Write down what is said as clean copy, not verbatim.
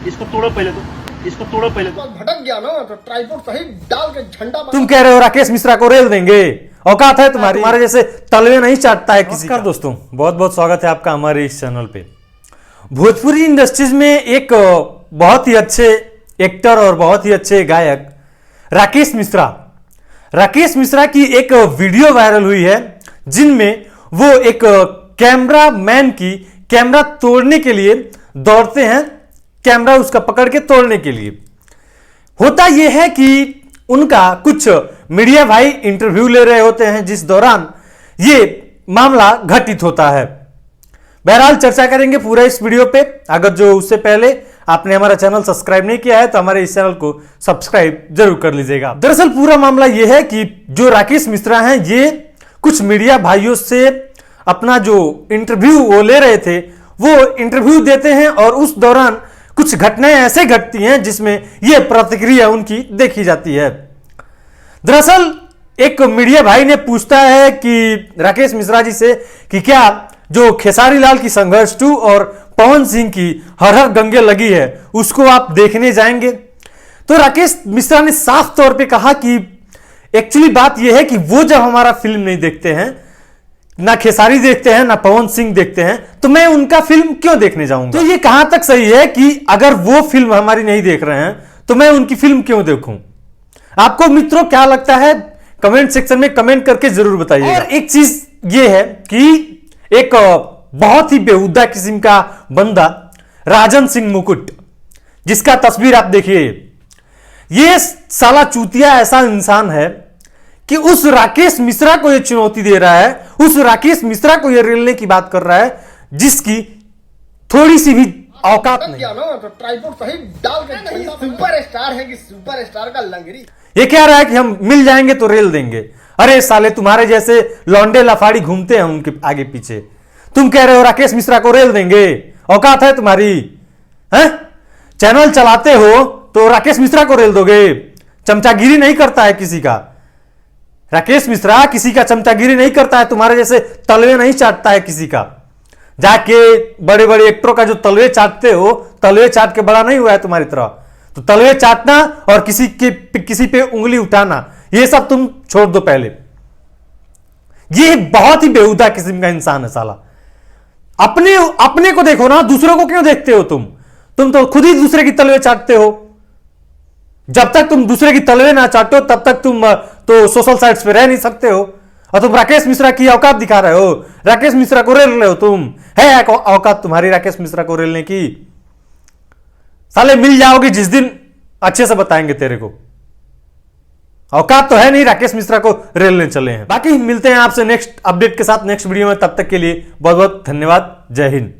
इसको तोड़ो पहले तो भटक गया ना तो ट्राइपॉड सही डाल के झंडा तुम कह रहे हो राकेश मिश्रा को रेल देंगे, औकात है तुम्हारी? तुम्हारे जैसे तलवे नहीं चाटता है किसी का। दोस्तों बहुत बहुत स्वागत है आपका हमारे इस चैनल पे। भोजपुरी इंडस्ट्रीज में एक बहुत ही अच्छे एक्टर और बहुत ही अच्छे गायक राकेश मिश्रा की एक वीडियो वायरल हुई है जिनमें वो एक कैमरा मैन की कैमरा तोड़ने के लिए दौड़ते हैं, कैमरा उसका पकड़ के तोड़ने के लिए। होता यह है कि उनका कुछ मीडिया भाई इंटरव्यू ले रहे होते हैं जिस दौरान ये मामला घटित होता है। बहरहाल चर्चा करेंगे पूरा इस वीडियो पे। अगर जो उससे पहले आपने हमारा चैनल सब्सक्राइब नहीं किया है तो हमारे इस चैनल को सब्सक्राइब जरूर कर लीजिएगा। दरअसल पूरा मामला यह है कि जो राकेश मिश्रा हैं ये कुछ मीडिया भाइयों से अपना जो इंटरव्यू वो ले रहे थे वो इंटरव्यू देते हैं और उस दौरान कुछ घटनाएं ऐसे घटती हैं जिसमें यह प्रतिक्रिया उनकी देखी जाती है। दरअसल एक मीडिया भाई ने पूछता है कि राकेश मिश्रा जी से कि क्या जो खेसारी लाल की संघर्ष 2 और पवन सिंह की हर हर गंगे लगी है उसको आप देखने जाएंगे? तो राकेश मिश्रा ने साफ तौर पे कहा कि एक्चुअली बात यह है कि वो जब हमारा फिल्म नहीं देखते हैं, ना खेसारी देखते हैं ना पवन सिंह देखते हैं, तो मैं उनका फिल्म क्यों देखने जाऊंगा? तो ये कहां तक सही है कि अगर वो फिल्म हमारी नहीं देख रहे हैं तो मैं उनकी फिल्म क्यों देखूं? आपको मित्रों क्या लगता है कमेंट सेक्शन में कमेंट करके जरूर बताइए। और एक चीज ये है कि एक बहुत ही बेहुदा किस्म का बंदा राजन सिंह मुकुट, जिसका तस्वीर आप देखिए, ये साला चूतिया ऐसा इंसान है कि उस राकेश मिश्रा को ये चुनौती दे रहा है, उस राकेश मिश्रा को ये रेलने की बात कर रहा है जिसकी थोड़ी सी भी औकात नहीं। ना तो ट्राइपॉड सही डाल के झंडा सुपर स्टार है कि सुपर स्टार का लंगड़ी। ये कह रहा है कि हम मिल जाएंगे तो रेल देंगे। अरे साले तुम्हारे जैसे लौंडे लफाड़ी घूमते हैं उनके आगे पीछे, तुम कह रहे हो राकेश मिश्रा को रेल देंगे, औकात है तुम्हारी? हैं? चैनल चलाते हो तो राकेश मिश्रा को रेल दोगे? चमचागिरी नहीं करता है किसी का राकेश मिश्रा, किसी का चमचागिरी नहीं करता है, तुम्हारे जैसे तलवे नहीं चाटता है किसी का। जाके बड़े बड़े एक्टरों का जो तलवे चाटते हो, तलवे चाट के बड़ा नहीं हुआ है तुम्हारी तरह। तो तलवे चाटना और किसी पे उंगली उठाना ये सब तुम छोड़ दो पहले। ये बहुत ही बेहुदा किस्म का इंसान है साला। अपने को देखो ना, दूसरों को क्यों देखते हो? तुम तो खुद ही दूसरे की तलवे चाटते हो। जब तक तुम दूसरे की तलवे ना चाटो तब तक तुम तो सोशल साइट्स पे रह नहीं सकते हो। और तुम राकेश मिश्रा की औकात दिखा रहे हो, राकेश मिश्रा को रेल रहे हो। तुम है औकात तुम्हारी राकेश मिश्रा को रेलने की? साले मिल जाओगे जिस दिन अच्छे से बताएंगे तेरे को। औकात तो है नहीं राकेश मिश्रा को रेलने चले हैं। बाकी मिलते हैं आपसे नेक्स्ट अपडेट के साथ नेक्स्ट वीडियो में। तब तक के लिए बहुत बहुत धन्यवाद। जय हिंद।